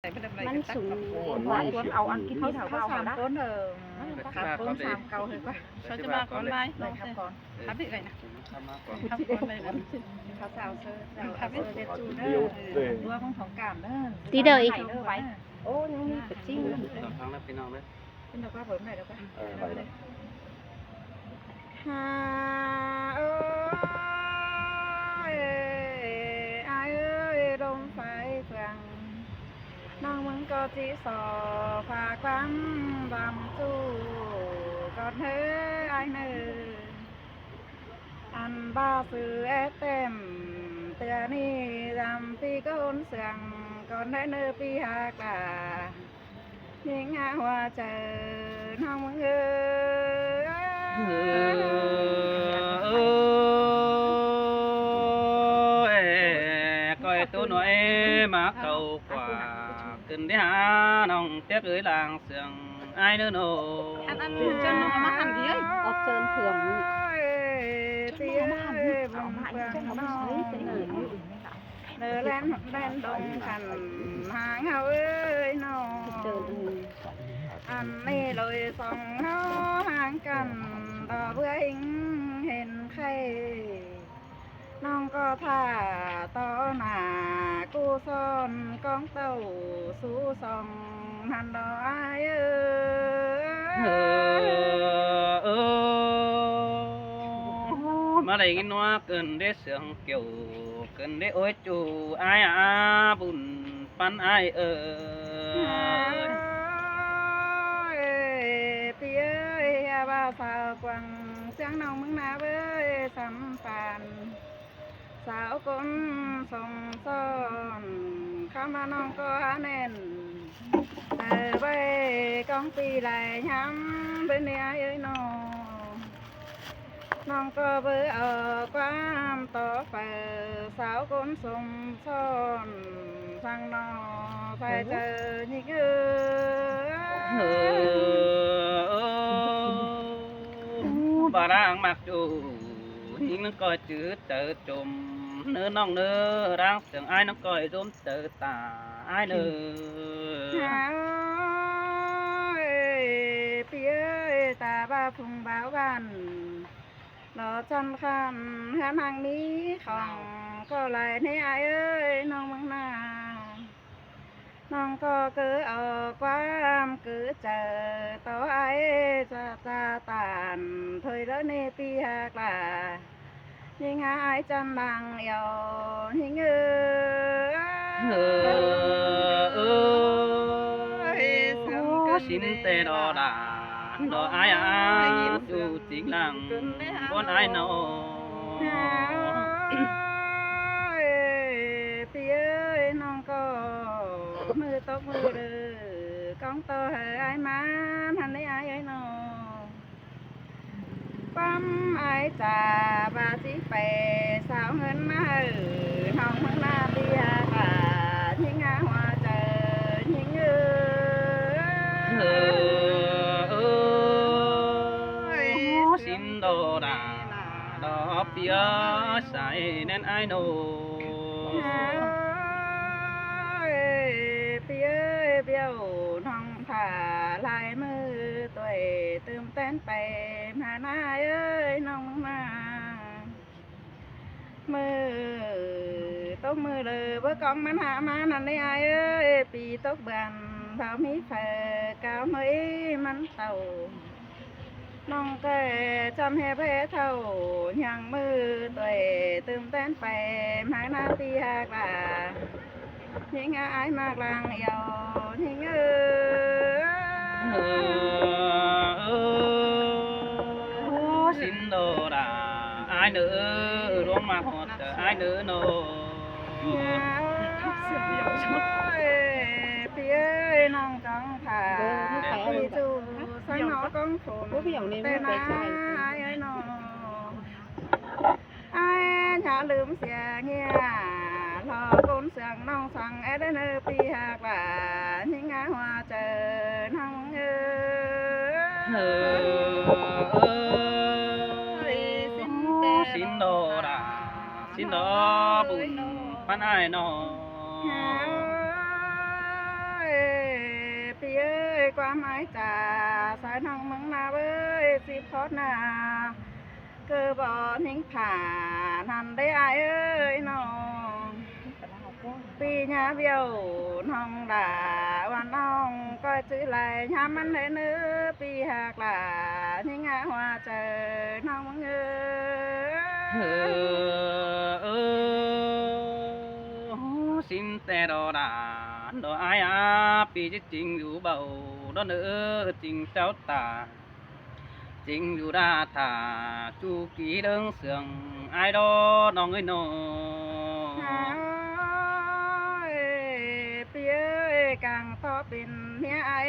มันสูง cuốn áo ăn cái thảo vào sàm đó cuốn khắp cuốn đi. sàm cầu hơi quá Sao cho ba con bay rồi khắp con khắp bị vậy nè Khắp khắp con bay nè khắp xào sơ xào sơ để chủ đó đua không thòng cảm đó Tí đời. ô nhưng như phải chi nữa thằng nó pin nào đấy xin được qua bấm này được qua hà ơi ai ơi đông phải phẳngน้องมึงก็จีสอฝากความบำสู้ก่อนเฮ้ไอ้เนออันบ้าซื้อแอเต็มเตือนี่ดำปีก็หนเสียงก่อนได้เนอปีหากายิงหาหัวเจอน้องมึงcoi tôi nói mà cầu quả cần đi há nòng tiếp với làng sườn ai nữa nô Ăn chân nó mắc hẳn gì ấy. Ốc chân thường. Nơ lên đông khăn hàng hao ơi nó anh đi lội sông nó hàng cần đò bữa hình hình khayน้องก็ท่าต่อหน้ากูซ่อนกองเต้าสู้ซองหันดอกอ้ายmà đây cái nó cần để sương kiểu cần để ôi chủ ai à bùn pan aiพี่เอ้ยบ่าวสาวกวางเสียงน้องมึงนาเบ้ยสัมปันสาวคนส่งซ้อนเข้ามาน้องก็แน่นไปกองปีไหลย้ำเป็นเนี่ยเอ้ยน้องก็เบื่อความต่อไปสาวคนส่งซ้อนทางนอไปเจอนี่คือbà đang mặc dù nhưng nó coi chữ tự trùm nữa non nữa đang tưởng ai nó coi rôm tự tà ai nữaพี่เอ้ยตาบ้าพุงบ้าวบ้านรอจำคำหาทางนี้ของก็ไหลในไอเอ้ยน้องมึงนาน้องก็เกิดออกความเกิดเจอต่อไอจะตาตานถอยแล้วในปีหากลายิงหายจำบังยอยิงxin tê đò đà đò ai à dù chính làng con ai nào พี่เอ้ยน้องก็มือตกมือเด้อกองต่อให้ไอ้มาทันได้ไอ้เอ้ยน้องปั๊มไอ้จ่าบาสิไปสาวเงินมาน้องเมืองนาเบียกาทิ้งหัวเจอทิ้งxin đồ đà đò bia sai nên ai nô พี่เอ้ยเบี้ยวน้องผ่าลายมือตัวตื่มเต้นไปมาหน้าเอ้ยน้องมามือตกมือเลยเบื่อกองมันหามานั่นได้ไอ้เอ้ยปีตกบันเผามีเผอกาวไม่มันเต่าน้องก็จำให้เพเท่ายังมือตัวตื่มเต้นไปมาหน้าตีหากว่ายิงai mạc làng yêuยิงxin đồ đà ai nữa luôn mặc hột ai nữa nôพี่เอ้ยน้องจังผ่าพี่จูสังหนอกองฝนแต่น้าไอ้เอ้ยน้องไอ้อย่าลืมเสียเงี้ยรอคนเสียงน้องสั่งไอ้ได้เนอปีหากว่ายิงหัวเจอน้องxin đồ đà xin đó bùn pan ai nọ ความหมายจ่าสายน้องมึงนาเว้ยสิพอดนาเกือบทิ้งผ่านันได้อายเอ้ยน้องปีญาเบี้ยวน้องด่าวันน้องก็จื้อไหลยามมันได้เนื้อปีหักหลาทิ้งอาหัวเจอน้องมึงเอ้ย xin tè đò đà đò ai pi chứ tình dù bầu đó nữa tình cháu ta tình dù đa thả chu ký đơn sườn ai đó nó người nọ pi ơi càng to pin nia ai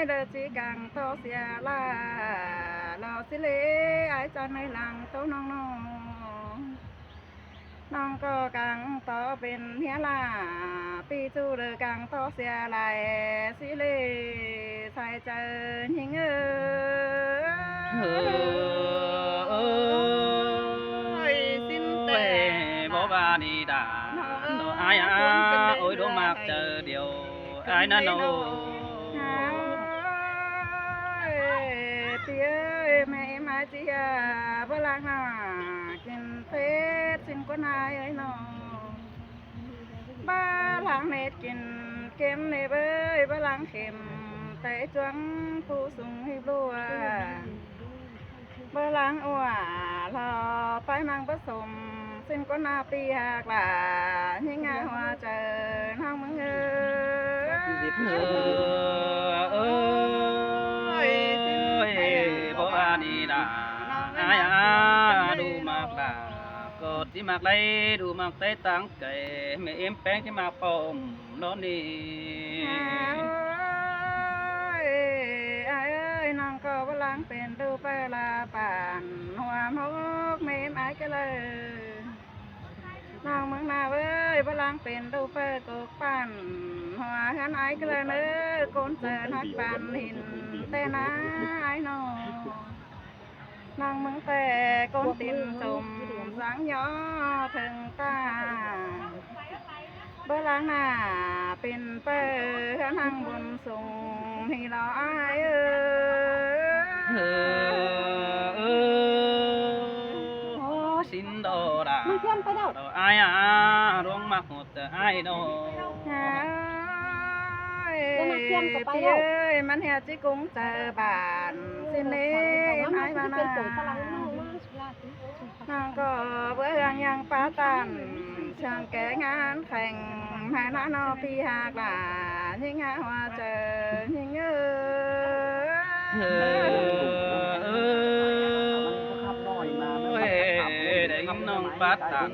đỡ chỉ càng to xia la lo xí lê ai cho nơi làng tố nong nong น้องก็กังต่อเป็นเฮียล่าปีจูเดอกังต่อเสียลายสิเลใส่เจอหิงสิ้นเตะบ่บาดีดาโดอายโอ้ยดวงมากเจอเดียวอายนั่นโอ้ปีเอ้ยแม่มาเจียบ่ลางหากินเป็ดสิ่งก็นายเอ้ยน้องบ้าหลังเม็ดกินเค็มในเบ้ยบ้าหลังเค็มแต่จวงผู้สูงให้บัวบ้าหลังอ้วรอไปมังผสมสิ่งก็นาปีหักหลาหิงาหัวเจอน้องมึงเอ้ยบ่ดีดาอายดูมากดากดที่มากไรดูมากเตะตังไก่แม่เอ็มแป้งที่มากปมนอนนี่เอ้ยน้องก็ว่าล้างเป็นดูไปลาป่านหัวมกเมมไอ้ก็เลยน้องเมืองนาเว้ยว่าล้างเป็นดูไปกกปั่นหัวหันไอ้ก็เลยเนื้อโกนเจอนักปั่นหินแต่น้าไอ้น้องนางมึงแต่ก้นติ่มจุ่มสังย้อถึงตาเบล้างหน้าเป็นเปิดนั่งบนสูงให้เราอายxin đồ đà đồ ai ruộng mặc một tờ ai đồ พี่เอ้ยมันเหี่ยจิกุ้งเจอบานสิเล่ไม้บานาน้องก็เบื่อยังป้าตันช่างแก่งานแข่งมาหน้านอพี่หากหลายิ่งหาหัวเจอยิ่งได้ยินน้องป้าตัน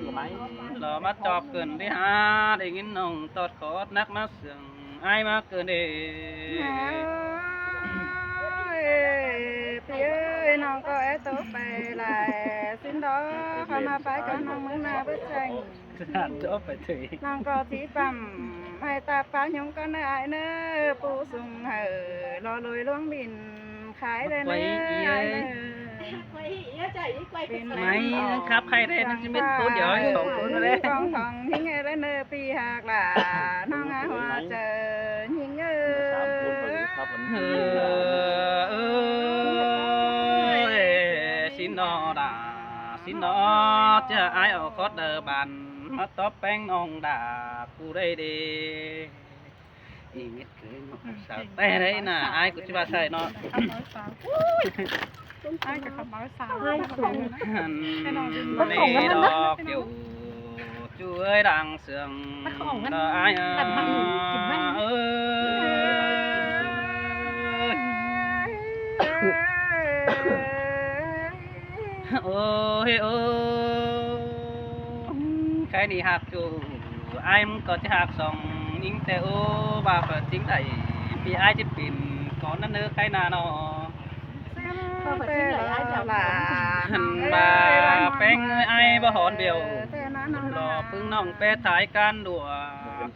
เรามาจอบเกินที่หาได้ยินน้องตอดคอดนักมาเสื่องไอ้มาเกินเดพี่เอ้ยน้องก็แอตัวไปหลายสิ้นดอกเข้ามาไปกับน้องมือหน้าเบื่อใจจอบไปถึงน้องก็ที่ปั๊มให้ตาป้ายงก็ได้เนื้อปูสุ่งเหอรอลุยล่วงบินขายเลยเนื้อไม่ครับใครได้นั่งจะไม่พูดเดี๋ยวสองคนเลยทองทิ้งเอ้ยเนื้อปีหักหล่าน้องอาหัวเจอหิงxin nó đà xin nó chứ ai ở khót đờ bàn mắt tóc bánh ông đà cu đây đi ý biết cười nó sao té đấy nè ai cũng chỉ ba sai nó ai cả không bảo sao này đó kiểu chú ơi đang sương đó ai ơi ôi cái này hạt chủ ai muốn có cái hạt xong nhưngแต่bà phải chính đẩy vì ai chỉ pin có nó nữa cái nào nó bà phèn ai bà hòn biểu lò phương nòng pe thái can đùa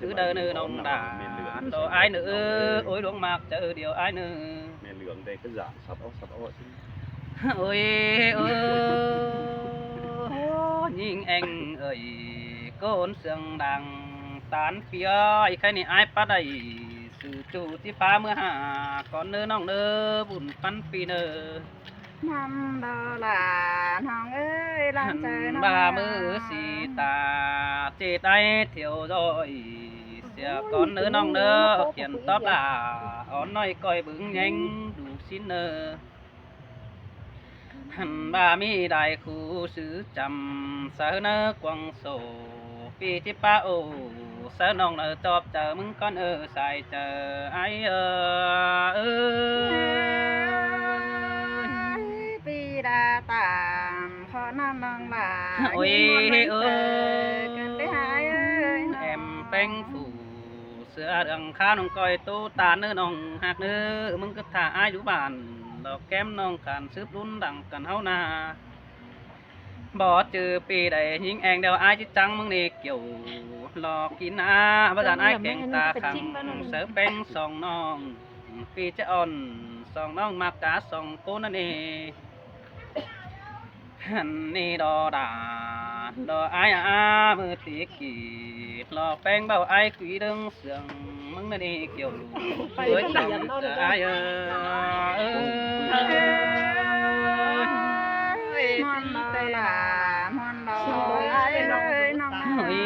cứ đờ nư nòng đà đồ ai nữa ôi đuông mạc chờ điều ai nữa mẹ lượng đây cái dạng sạt ốc ôi ôi nhìn anh ơi con sương đang tán phía cái này ai bắt đây สื่อจูที่ฟ้าเมื่อหาก่อนเนื้อน้องเนื้อบุญปันปีเนื้อ นำดอลาน้องเอ้ยลา หัน ใจน้อง บามือสีตาเจตไอเที่ยวดอยเสียก่อนเนื้อน้องเนื้อเขียนตอบลาอ่อนน้อยก้อยบึงยังดูสินเนื้อหันบามีได้คู่ซื้อจำเสนอกวางโซปีที่ป้าโอเสนองเนื้อจอบเจอมึงก่อนใส่เจอไอปีดาตามขอน้ำน้องหลา โอ้ย เอ้ยกันได้หายเอ้ย แอมแป้งฝูเสือเรื่องข้าน้องก้อยตู้ตาเนื้อน้องหักเนื้อมึงก็ถ่าอายุบ้านดอกแก้มน้องการซื้อรุ่นดังกันเฮานาบ่เจอปีใดยิงแองเดียวอายจิจังมึงนี่เกี่ยวหลอกกินอาประจานอายแก่งตาขังเสือแป้งสองน้องปีจะอ่อนสองน้องมากกาสองโกนั่นเองหันนี่ดอดาดออายมือตีกีหลอกแป้งเบาอายกุยดึงเสียงมึงนั่นเองเกี่ยวสวยจังจะอายมอนดอลามอนดอลาเอ้ยน้อง เฮ้ย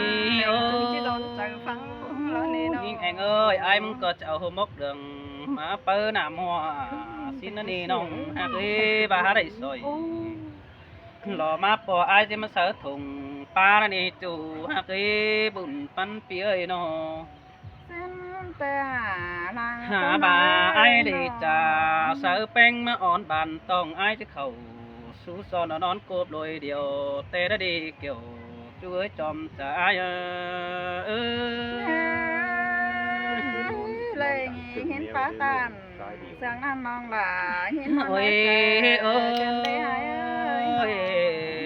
โอ้ ที่โดนจังฟังแล้วนี่เนาะ ยิงแองเอ้ยไอ้มึงก็จะเอาหัวมกเดืองมาเปิ้ลหน้ามัวสินั่นนี่น้องหักเอ้บาได้สอยหล่อมาปอไอ้จะมาเสือถุงปลานั่นนี่จูหักเอ้บุญปันเปียเนาะ เส้นแต่หา หาบาไอ้ดีจ่าเสือแป้งมาอ่อนบานต้องไอ้จะเข้าสู้ซอนนอนโกบโดยเดียวเตะได้ดีเกี่ยวช่วยจอมจะไอ้เลยเห็นป้าตันเสียงน้ำมองหลาเห็นมัน โอ้ย เจ โอ้ อกันได้หายเอ้ย ย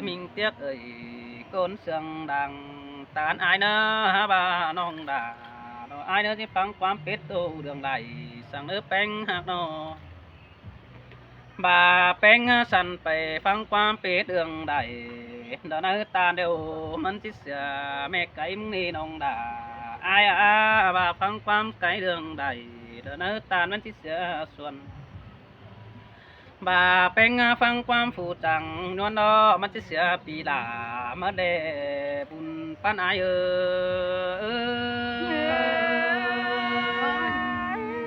มิงเtiếยกเอ้ยก้นเสียงดังตานอายเนอะบ้าน้องด่าน้องอายเนอะที่ฟังความเป็ดโตเรื่องใดสั่งเนื้อแป้งหักนอบาแป้งสั่นไปฟังความเป็ดเรื่องใดเดี๋ยวเนื้อตาเดียวมันสิเสียแม่ไก่มึงนี่น้องด่าอายบาฟังความไก่เรื่องใดเดี๋ยวเนื้อตามันสิเสียส่วน บาเป็นฟังความผูจังนวลดอมันจะเสียปีลามาเดบุญปันอาย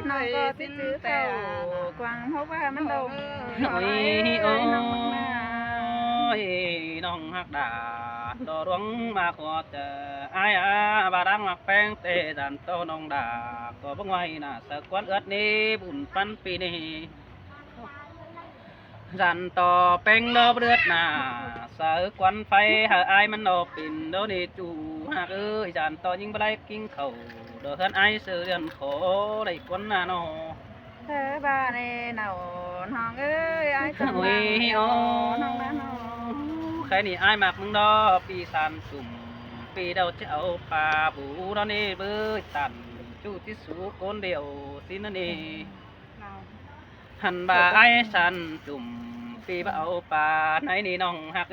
น้องก็สิจื้อแต่กวางเพราะว่ามันดง โอ้ยโอ้ยน้องหักดาดอดวงมาขอเจออายบาดังมักแป้งเตดันโตน้องดาก็บังไว้น่ะสักวันเอิดนี้บุญปันปีนี้รันต่อเป็นดอกเลือดหนาเสือควันไฟหาไอมันดอกปิ่นโดนีจูหากจันต่อยิงไปได้กิ้งเขาเดือดไอเสือเดือนขอได้ควันหน้าโน เธอบ้านเอ๋น้องเอ้ยไอ้จัง โอ้ยโอ้ น้องนะน้อง ใครนี่ไอหมักมึงดอปีสันสุ่มปีเดาจะเอาปลาบูดอนี่เบื่อตันจูที่สูคนเดียวสินั่นเอง หันบาไอ้สันจุ่มปีบ่เอาปลาในนี่น้องหัก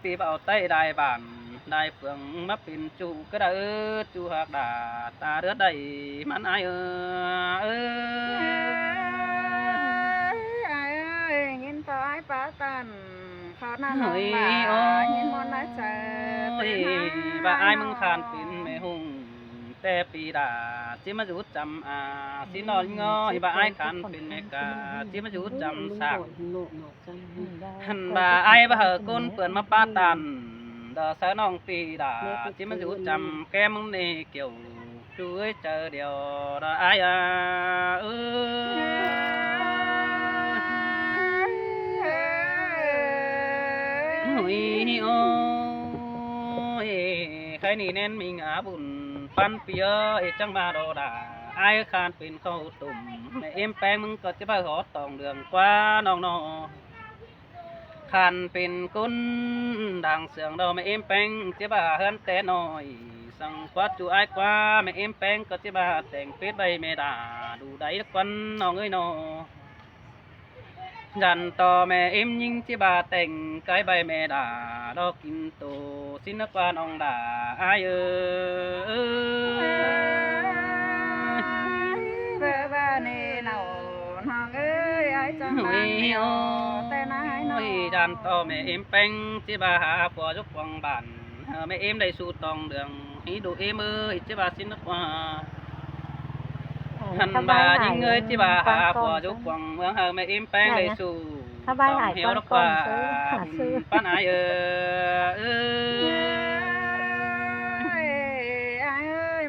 ปีบ่เอาไต้ได้บานได้เฟืองมาปิ่นจูก็ได้จูหักดาตาเดือดได้มันไอ้ไอ้เอ้ยเงินต่อไอ้ป้าตันเขาหน้าน้องหลาเงินมนต์นะเจอ โอ้ยบาไอ้มึงขานปิ่นไม่หุ่งแต่ปีดาจิมาจุดจำสินอนงอยบาไอ้ขานปิ่นไม่กาจิมาจุดจำสัก หันบาไอ้บ่เหอะก้นเปิ่นมาป้าตันเดอเสน้องปีดาที่มันอยู่จำแก้มึงนี่เกี่ยวช่วยเจอเดียวดอไอ้โอ้ยโอ้ยใครนี่แน่นมิงอาบุญปันเปียจังมาโดดาไอ้คานเป็นข้าวตุ่มแม่เอ็มแป้งมึงก็จะไปหอตองเดืองกว่าน้องนอขันเป็นกุนดังเสียงเราไม่เอ็มแป้งจะบ้าเฮือนแต่น้อยสั่งกวัดจูไอ้กว่าไม่เอ็มแป้งก็จะบ้าแต่งเป็ดใบเมดาดูได้ควันน้องเอ้ยนอยันต่อแม่เอ็มยิงจะบ้าแต่งไก่ใบเมดาดอกกินโตสินกว่าน้องดาไอ้เว มันแต่นายน้อ จันต่อแม่เอ็มแป้งที่บาหาผัวยุกวังบ้านแม่เอ็มได้สู่ตองเดืองให้ดูเอ็มเอ้ยที่บาสินกว่าหันบายิงเอ้ยที่บาหาผัวยุกวังเมืองแม่เอ็มแป้งได้สู่ตองเหี่ยวรักว่าป้านาย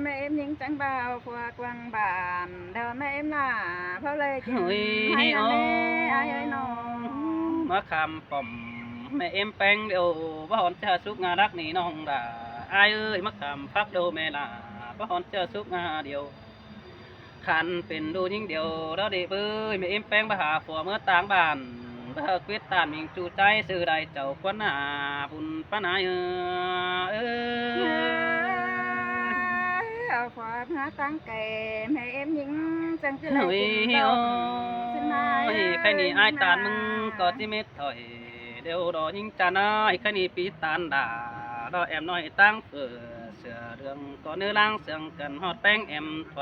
แม่เอ็มยิงจังบ่าวผัวกวังบ้านเดี๋ยวแม่เอ็มน่ะเพราะเลยกินให้แม่ไอ้น้อง มาคำป่อมแม่เอ็มแป้งเดียวบ่ฮอนจะสุกงารักนี่น้องด่าอายเอ้ยมาคำพักโดแม่ล่ะบ่ฮอนจะสุกงาเดียวขันเป็นดูยิ่งเดียวแล้วเด็กเอ้ยแม่เอ็มแป้งมาหาผัวเมื่อต่างบ้านบ่เกิดตานมิงจูใจซื้อได้เจ้าควันหาบุญป้านายเอาผัวหาตั้งแก่แม่เอ็มยิงจังจะได้กินดอกสินาย ใครนี่อายตานมึงก็จิเม็ดถอยเดี๋ยวรอยิงจานายใครนี่ปีตานด่ารอแอมน้อยตั้งเสือเรื่องก็เนื้อล้างเสียงกันฮอดแป้งแอมไฟ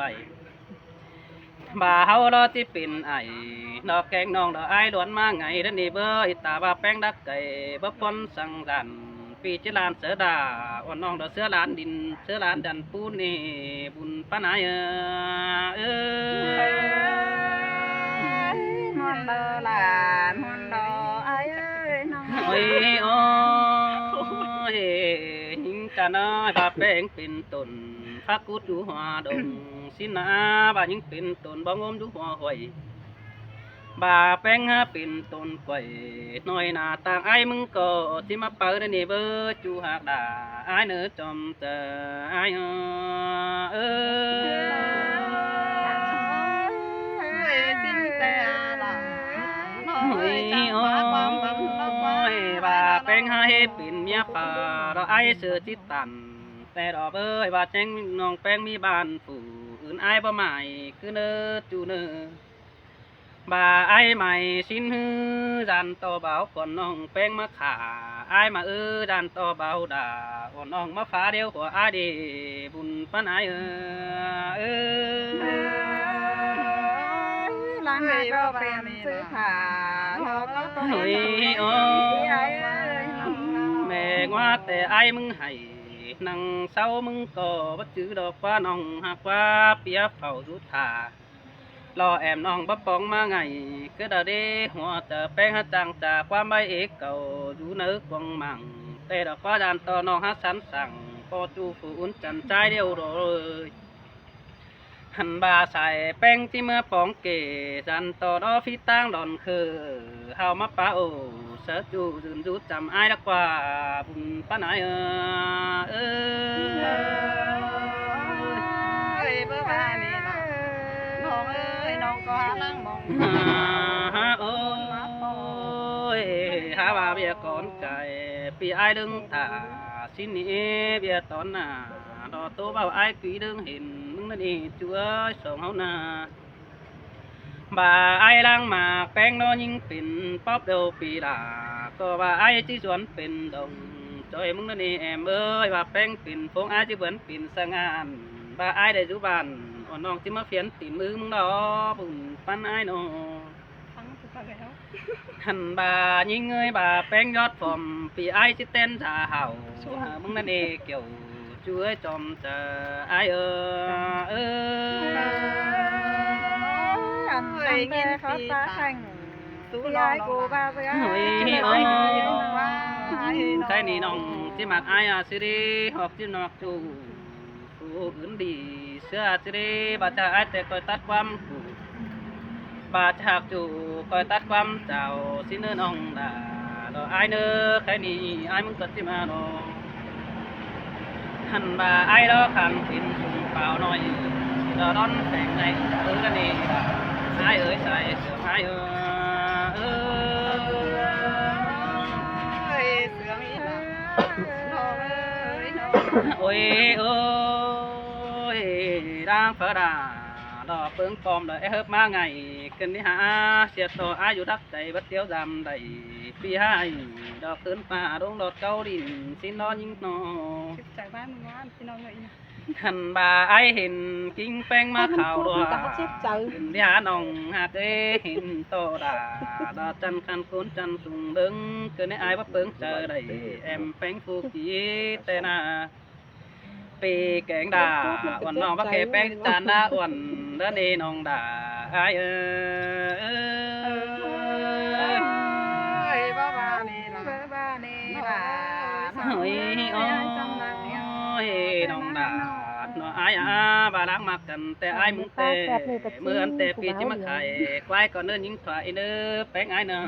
บ่าเฮารอที่เป็นไอดอกแกงน้องดอกไอ้ล้วนมาไงเดนี่เบอร์อิตาบ่าแป้งดักไก่บ่ปนสังดันปีจิลานเสือดาอ่อนน้องดอกเสือลานดินเสือลานดันปูนี่บุญป้านายฮอนดอหลานฮอนดอไอ้เอ้ยน้อง โอ้ยหิงจานายบ่าแป้งเป็นต้นพักกุดอยู่หัวดงสินาบ่ายิงเป็นต้นบ่งมอยู่หัวหอยบ่าแป้งเป็นต้นกล้วยน้อยหน้าต่างไอ้มึงก็ที่มาเปิดนี่เบอร์จูหักด่าไอ้เนื้อจอมเจอไอ้สิ้นแต่หลังน้องเอ้ยจังหวะความบังละไว้ บ่าแป้งให้เป็นเมียป่าเราไอ้เสือจิตตันแต่ดอกเอ้ยว่าแจ้งน้องแป้งมีบ้านผู้อื่นไอ้บ่หมายคือเนื้อจูเนื้อบ่าไอ้ใหม่สิ้นฮือดันต่อเบาก่อนน้องแป้งมาขาไอ้มาดันต่อเบาด่าก่อนน้องมาฟ้าเดียวหัวไอ้ดีบุญป้านไอ้ล้างหน้าก็เป็นซื้อผ้าเราก็ต้อง เฮ้ย โอ้ โอ้ ยไอ้เอ้ยน้อง แม่ว่าแต่ไอ้มึงให้นั่งเศร้ามึงก็บ่จื้อดอกว่าน้องหากว่าเปียเฝ้าสุดท่ารอแอมน้องบ่ปองมาไงก็ได้เด้หัวแต่แป้งหาจังจากความใบเอกเก่าอยู่เนื้อกวงมังแต่ดอกว่าดานต่อน้องหาสันสั่งพอจูฝืนจันใจเดียวเลยหันบาใส่แป้งที่เมื่อปองเกจันต่อดอฟิตั้งดอนคือเฮามาป้าโอเสือจูยืนจูจำไอ้ละกว่าบุญป้าไหนเอ้ยเบื่อบ้านนี่นะน้องเอ้ยน้องก็หาลังมอง โอ้ยหาว่าเบียก่อนใจปีไอ้ดึงตาสินี้เบียตอนหน้าดอโตเบาไอ้ปีดึงเห็นมึงนั่นเองจัวสองเฮานาบ่าไอ้ล้างมาแป้งนอยิงปิ่นป๊อบเดียวปีดาก็ว่าไอ้ที่สวนเป็นดงจอยมึงนั่นเองแอมเอ้ยว่าแป้งปิ่นฟงไอ้ที่เหมือนปิ่นสงานบ่าไอ้ได้อยู่บ้านอ่อนน้องที่มาเพียนตีมือมึงดอบุญปั้นไอ้นอหันบ่ายิงเงยบ่าแป้งยอดฟอมปีไอ้ที่เต้นท่าเห่ามึงนั่นเองเกี่ยวช่วยจอมเจอไอ้อันแต่เขาตาแข่งตู้ยายกูบ้าเสือ ใครนี่น้องที่มักไอ้สิริหอกที่นอกจูผู้อื่นดีเสื้อสิริบาดจะไอ้แต่คอยตัดความกูบาดจะหักจูคอยตัดความเจ้าสิเนื้อน้องด่าเราไอ้เนื้อใครนี่ไอ้มึงก็ที่มาโนหันบ่าไอ้แล้วขันกินสุ่มเปล่าหน่อยเราดอนแสงในกันนี่ไอ้เอ๋ยใส่เสื้อไอ้เสือมีน้องเอ้ยน้อง โอ้ยโอ้ยร่างฟ้าดาดอกเปิ้งปอมเลยเฮิบมาไงขึ้นที่หาเสียตัวอายุรักใจบัดเดียวจำได้ปีให้ดอกขึ้นป่าดงดอดเกาดินสินนอนยิงนอ จากบ้านมึงว่าพี่น้องเลย หันบ่าไอเห็นกิ้งแป้งมาข่าวดัว đi hà nòng hà tê hình to đà chân khăn cuốn chân sùng đứng cứ nên ai bắt bướng chờ đầy em bánh phu ký tên à pi kẹng đà uẩn nòng bắt kẹp bánh chán đà uẩn đã đi nòng đà ai ơi ba nè là ôi ôi nòng đà nó ai à bà đang mặc cầnแต่ai muốn tệ mưa ăn tệ vì chỉ mà khải quay còn nữa những thoại nữa bánh ai nữa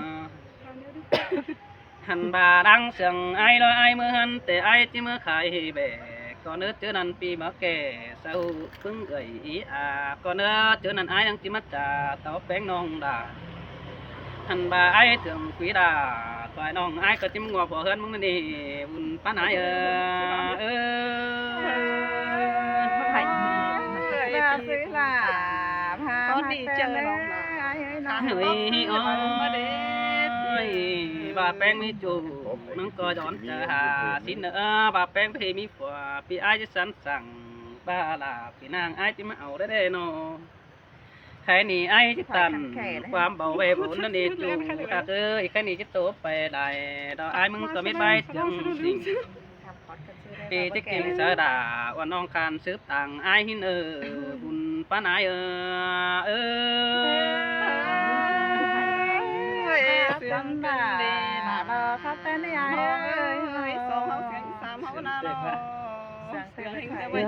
hẳn bà đang sừng ai nói ai mưa ăn tệ ai chỉ mưa khải bể còn nữa chưa năn pi mà kể sau phương gầy ý à còn nữa chưa năn ai đang chỉ mất trà táo bánh non đà hẳn bà ai thường quý đà thoại non ai có chim ngọt hơn muốn đi buồn phán ai ba xứ là có đi chơi lòng là ơi bà bèn mi chủ nâng co đón chờ hà xin nữa bà bèn thì mi phò vì ai chứ sẵn sàng ba là vì nàng ai chứ mà ảo đấy đây nó cái này ai chứ tànความbảo vệ vốn nó đi chủ cả ơi cái này chứ tổ về đại đó ai mừng có biết bay chẳng gì thì chứ kinh sợ đàวันน้องคานซื้อต่างไอ้หินบุญป้านายเสียงด่าเราครับแต่นี่ไอ้เอ้ย สองเขาเสียงสามเขาหน้าเราเสียงหิงแต่ว่า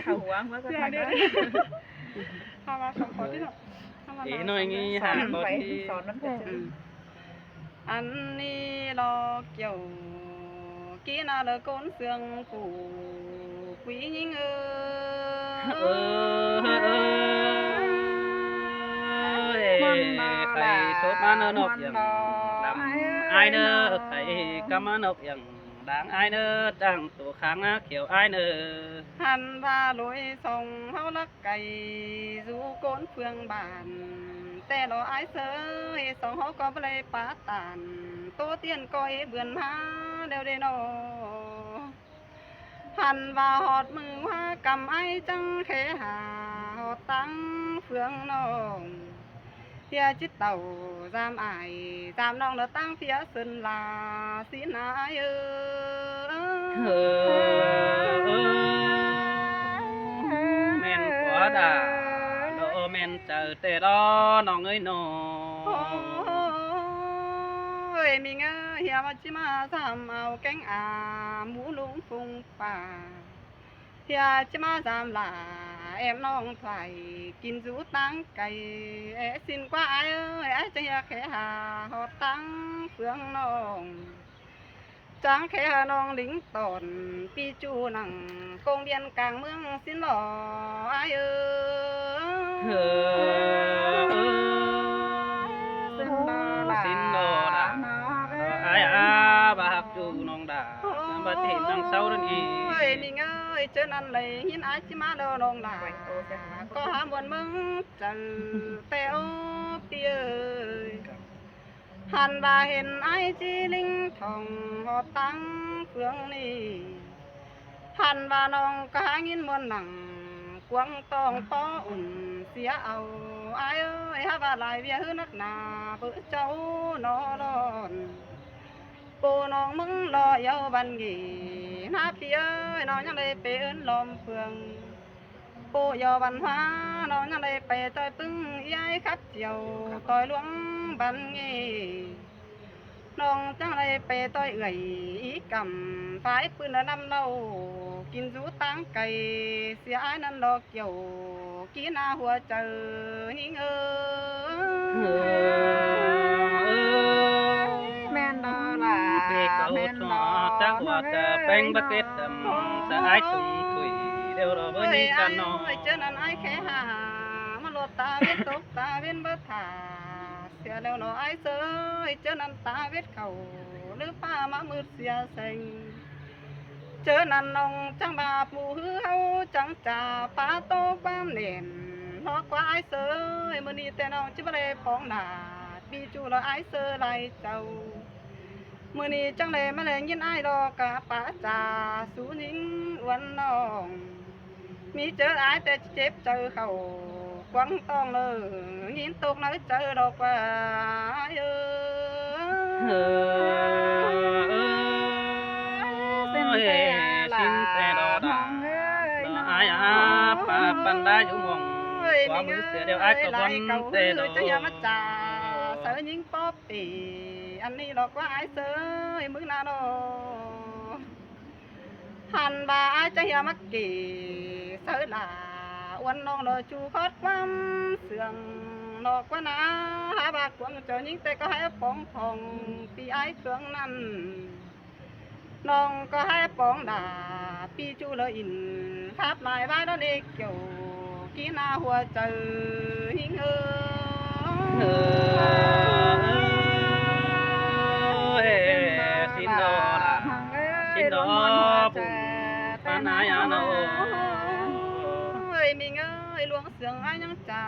เขาหัวเมื่อก็ทำได้ทำมาสองคนที่เรา อีน้อยงี้หาบอที่ สอนมันก็จะ อันนี้เราเกี่ยวกี้น่าเลยก้นเสียงผู้ผู้หญิงใครซบมาเนนกอย่างดำไอ้เนอใครกำมานกอย่างด่างไอ้เนอจังตัวค้างเขียวไอ้เนอ หันว่าลอยส่งเฮาลักไก่จูก้นเฟืองบานแต่เราไอ้เสยสองเฮาก็บ่ได้ปาตานโตเตียนก้อยเบือนมาเดี๋ยวได้นอหันว่าหอดมือว่ากำไอ้จังแค่หาหอดตั้งเฟืองน้องเพียจิตเต่าจามอายจามน้องแล้วตั้งเพียซึนลาสีนายแม่นกว่าด่าโดแม่นเจอแต่ดอน้องเอ้ยน้อ ơi mình hiệp chỉ mà giảm ao cánh mũ lũng phùng bà hiệp chỉ mà giảm là em non phải kín rú tăng cày xin qua ai ơi ai chẳng hiệp khẽ hà họ tăng phương non chẳng khẽ hà non lính tòn pi chu nằng công viên càng mương xin lò ai xin đò đà ai à bà học chủ nong đà bà chỉ nong sau đơn ý ơi mình ơi chân ăn lấy hiến ai chỉ má đò nong đà có ham buồn mừng trần teo tia hàn bà hiền ai chỉ linh thòng họ tăng phương ni hàn bà nong cả nghìn muôn nặng quăng tòng to xía ao ai ơi ha bà lại bia hư nắc nà bữa cháu nó đòn cô nó mừng lo yêu ban nghỉ na phía ơi nó nhang đây bê ơn lom phường cô yêu văn hóa nó nhang đây bê tôi bưng ai khắp chiều tôi luống ban nghỉ nong chẳng đây bê tôi gầy ý cầm phải bữa nó năm lâu kín rú tăng cày xía ai năn lo kiểu kí na hùa chờ hinh men đó là men đó chắcว่าจะเป็นบักเก็ตดำจะไอ้ถุยถุยเดี๋ยวเราเบิ่งนี่กันเนาะ chân ăn ai khẽ hà mà lột ta biết tốt ta biết bớt thả xía leo nó ai sơi chân ăn ta biết khẩu lứa pa má mướt xía xanh chớ năn nong chẳng bà phù hư hâu chẳng trà phá tô bám nền nó quá ai sơ mưa đi tên ông chứ bà lê phong nà bi chu là ai sơ lại chầu มื้อนี้จังได๋มาแลงยินอ้ายดอกกะปาจาสู่หญิงอวนน้องมีเจออ้ายแต่เจ็บเจอเขากวางต้องเลยยินตกnơiเจอดอกว่าเอ้ เออ xin Ôi, tè xin tè đò là đà. mong ơi Đó nó ai pa pan đá dũng mong quá bữa xưa đều ai có con tê đồ จะอย่ามาจ่าเสือยิงป๊อปปีอันนี้ดอกว่าไอ้เสือมึงน่าดอหันบ่าไอ้จะอย่ามากี่เสือหลาวันน้องดอจูคอดความเสื่องดอกว่านาหาบากวงเจอยิงแต่ก็ให้ปองพองปีไอ้เครื่องนั้นน้องก็ให้ปองด่าปีจูเลยอินภาพลายไว้แล้วเด็กเกี่ยวกีนาหัวเจอหิงxin đồ là xin đồ bụng pan ai nó เอ้ยมีเงยลวงเสียงไอ้ยังจ่า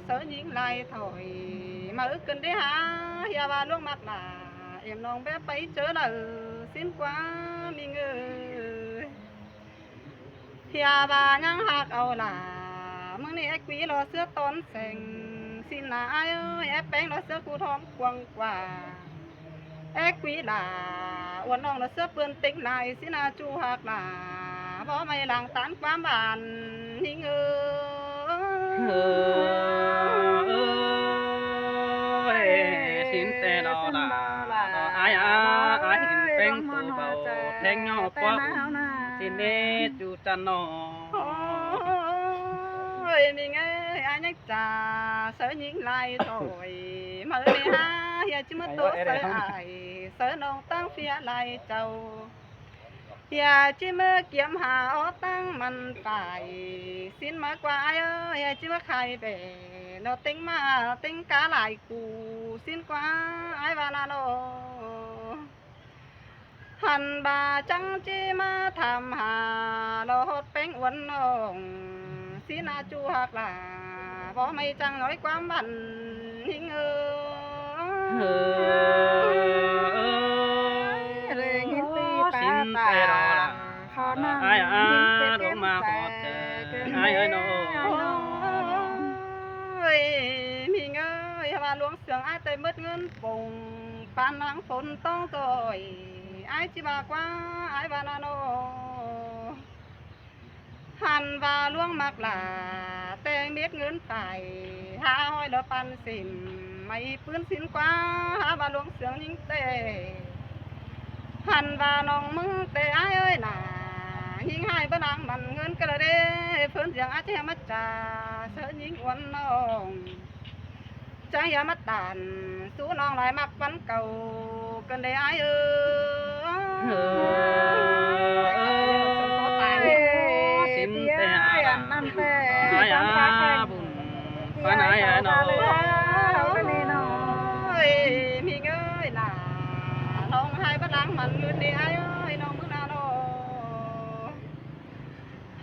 เสือยิงไล่ถอยมาอึกกันได้หาอย่าว่าลวงมักหนาเอ็มน้องแบบไปเจอเลยสิ้นกว่ามีเงยอย่าว่ายังหักเอาล่ะมึงนี่ไอ้กีรอเสื้อต้นแสงสิ้นหนาไอ้เอ้ยไอ้แป้งรอเสื้อกูท้องกวางกว่าไอ้กีล่ะอ้วนน้องรอเสื้อเปื้อนติ๊กลายสิ้นหนาจูหักล่ะเพราะไม่หลังตานความบานหิงxin tè đò là ai hình phèn từ bầu thèn nhỏ quá xin đi chú chân nó เฮ้ยมีเงยอันยังจ่าเสือยิงไล่ถอยมาเลยฮะอย่าจิ้มตัวเสือไอเสือน้องตั้งเฟียไล่เจ้าอย่าจิ้มเกี่ยมหาอ้อตั้งมันตายสิ้นมากกว่าเอ้ยอย่าจิ้มใครเบเราเต็งมาเต็งกาหลายกูสิ้นกว่าไอ้วานาโลหันบาจังจีมาทำหาโลดเป็งอ้วนน้องสินาจูหักล่ะเพราะไม่จังน้อยความบันหิงRê nhìn ti xin ta tè đò ta là khó năng ai nhìn đúng mà họ ai ơi nó เฮ้ยมีเงยว่าหลวงเสียงไอ้แต่มืดเงินปุ่งปานนางฝนต้องตอยไอ้จิบากว่าไอ้วานาโนหันว่าหลวงมักหลาแต่งเม็ดเงินไปหาห้อยแล้วปันสิมไม่ปืนสินกว่าหาว่าหลวงเสียงยิงเตหันว่าน้องมึงแต่ไอ้เอ้ยน่ะยิงให้บ้านางมันเงินก็เลยเด้เพิ่นเสียงอาจจะมาจ่าเสือยิงอ้วนน้องใจอย่ามาตานสู้น้องหลายมักฟันเก่ากันได้ไอ้เอ้xin Tía tè ai ăn đà ăn tè ai Con phá khanh bùn Tía pan ai ai nó Cái này nó เฮ้ยมีเงยล่ะน้องให้บ้านางมันเงินได้ไอ้เอ้ยน้องมึงน่าโน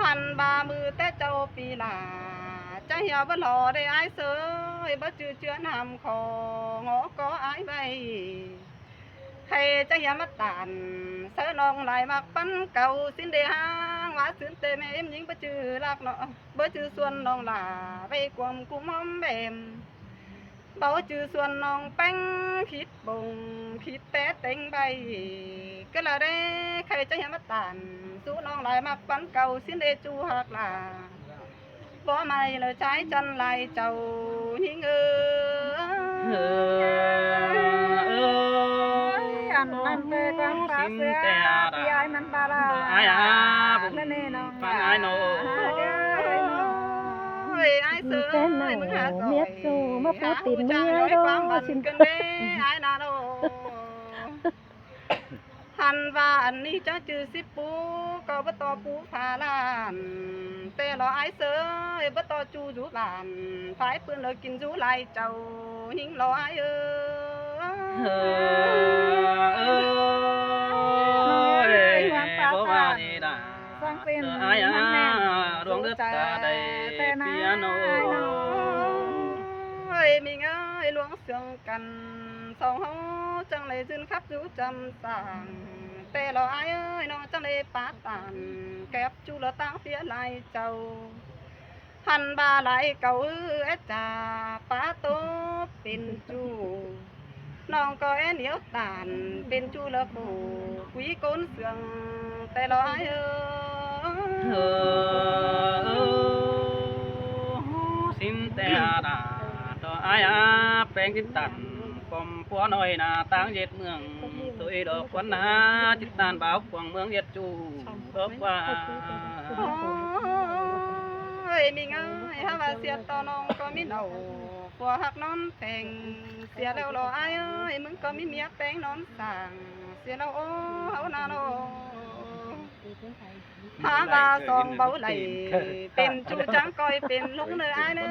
หันบามือแต่เจ้าปีหลาจะเหี่ยวบ่หล่อได้ไอ้เสยบ่จือเจือนำของอก็ไอ้ใบใครจะเหี่ยวมาตานเสยน้องหลายมักปันเก่าสิ้นเดหางว่าสิ้นเตแม่เอ็มยิงบ่จือรักเนาะบ่จือส่วนน้องหลาไปกวมกุมหอมแบมเบาจือส่วนน้องแป้งคิดบ่งคิดแต่เต็งใบก็ละได้ใครจะเหี่ยวมาตานสู้น้องหลายมักปันเก่าสิ้นเดจูหักหลาบ่ไม่เลยใช้จันไลเจ้าหิงĂn ăn tè con phá xin xưa tè đà Tía ai mắn bà là ai bùn Cái này nó pan ai nó เฮ้ยไอ้เสือ Tên nào มึงหาซอย miết dù mà phút tìmหา mía หูจัง đó ความ xin กันเด้ไอ้นาโดหันว่าอันนี้จะจือสิปูก็บ่ต่อปูผาลานแต่รอไอ้เสือบ่ต่อจูจูลานฝ่ายปืนเลยกินจูไลเจ้าหิงรอไอ้bố ba đi đà ai ruộng đất ta đầy piano เฮ้ยมีเงยหล luống xương cần song hấu chẳng lấy dưng khắp rú chăm sàng tê lo ai ơi nó chẳng lấy bát tàn kẹp chu lo tăng phía lại châu hắn ba lại cầu ết trà phá tốt bên chu nong có én yếu tàn bên chu là phủ quý cốn sương tê lo ai xin tè đà đó ai bèn cái tàn com phó nói là táng diệt mường tôi đó quán na chít tàn báo quảng mường diệt chu đó qua ơi mình ơi ha và xiết to nong có mi nầu phò hạc non phèn xiết đâu lo ai ơiมึงcó mi miếc bèn non sàng xiết đâu ô hấu na đâu há ba song báu lầyเป็นchu trắng coiเป็นlũng nơi ai nữa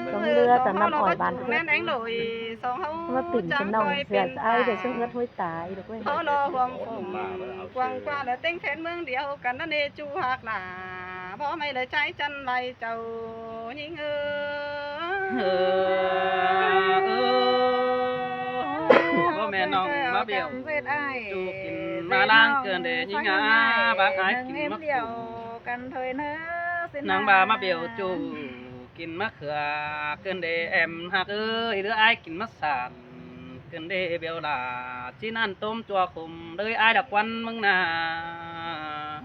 song hấu nó có chu nén ánh lồi song hấu มาปิ่นฉันนองเสียไอ้เดี๋ยวฉันเงือดห้วยตายเดี๋ยวก็ hấu lo hoàng phùng quăng qua là tiếng phèn mương điệu cần nó nê chu hạc là bỏ mày lời trái chân lầy trầu những có mẹ nong má biểu chu kín ma lang cơn để những bác ái kín mắc cần thời nơ nàng bà má biểu chu kín mắc khừa cơn để em hạc ơi đứa ai kín mắc sàn cơn để biểu là chín ăn tôm chua khum đời ai đặc quan mừng nà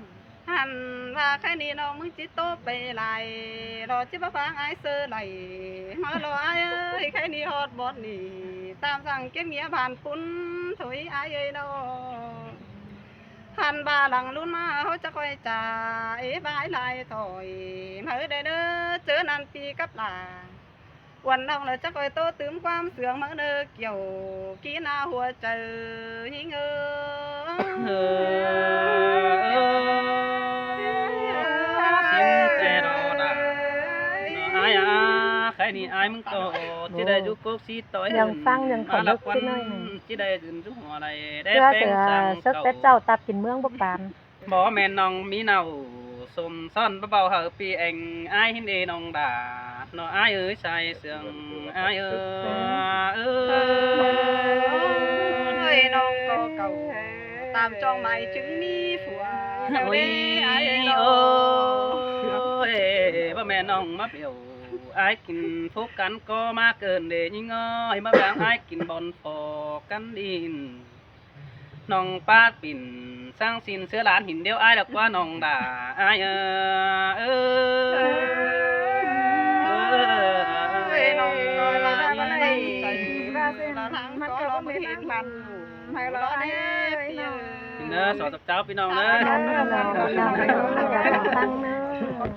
hẳn và cái này nó muốn chỉ tốt về lại rồi chỉ bác ai sơ lại mà lo ai ơi cái này hot bot nì tam rằng kiếm nghĩa bàn phun thôi ai ơi đâu hẳn bà lằng luôn mà hốt chắc quay trà ế bãi lại thôi mới đây nữa chớ năn pi cấp là quần đông là chắc quay tô tướng quam sướng mỡ nơ kiểu kỹ na hùa chờ những cái này ai muốn có chỉ đây giúp quốc sĩ tối chỉ đây giúp họ này để bén sang cầu tậpกินเมืองบ่ปาน bỏ mẹ nong mí nào xôm son bao hở pi anh ai hin đi nong đà nó ai ơi sai sương ai ơi nong có cầu tam trong mày trứng mi phùa ôi ai ơi ba mẹ nong má biểu ai kín phúc cắn có má cơn để những ơi má bảng ai kín bòn phò cắn đìn nong paปิ่น sang xin sửa lán hình đeo ai được qua nong đà ai nong coi là này là thằng mắt có mới hiện bàn hay là ai nữa sọ tập cháuพี่น้องnữa